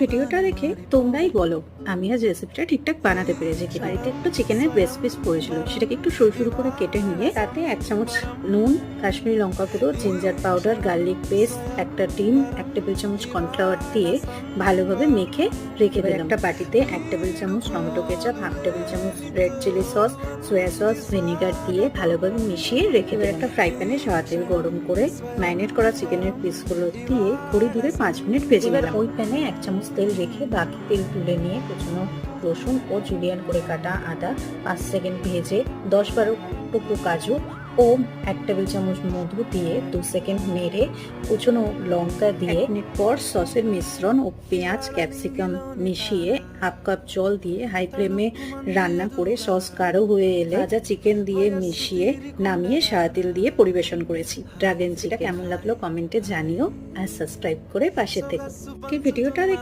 ভিডিওটা দেখে তোমরাই বলো আমি আজ রেসিপিটা ঠিকঠাক বানাতে পেরেছি কি। বাড়িতে একটু চিকেনের ব্রেস্ট পিস পড়েছিল, সেটাকে একটু সরু সরু করে কেটে নিয়ে তাতে 1 চামচ নুন, কাশ্মীরি লঙ্কা গুঁড়ো, জিঞ্জার পাউডার, গার্লিক পেস্ট, একটা ডিম, 1 টেবিল চামচ কর্নফ্লাওয়ার দিয়ে ভালোভাবে মেখে রেখে দিলাম। একটা বাটিতে 1 টেবিল চামচ টমেটো কেচাপ, 1/2 টেবিল চামচ red chilli sauce, soy sauce, vinegar দিয়ে ভালোভাবে মিশিয়ে রেখে দিলাম। একটা ফ্রাই প্যানে সাদা তেল গরম করে ম্যারিনেট করা চিকেনের পিসগুলো দিয়ে ঘড়ি ধরে 5 মিনিট ভেজে নিলাম। ওই প্যানে 1 চামচ তেল রেখে বাকি তেল তুলে নিয়ে কুচনো রসুন ও জুলিয়ান করে কাটা আদা 5 সেকেন্ড ভেজে 10-12 টুকরো কাজু ও 1 টেবিল চামচ মধু দিয়ে 2 সেকেন্ড নেড়ে কুচনো লঙ্কা দিয়ে 1 মিনিট পর সসের মিশ্রণ ও পেঁয়াজ ক্যাপসিকাম মিশিয়ে 1/2 কাপ জল দিয়ে হাই ফ্লেমে রান্না করে সস গাঢ় হয়ে এলে ভাজা চিকেন দিয়ে মিশিয়ে নামিয়ে সাদা তেল দিয়ে পরিবেশন করেছি। ড্রাগন চিকেন কেমন লাগলো কমেন্টে জানিও আর সাবস্ক্রাইব করে পাশে থেকো। ভিডিওটা দেখে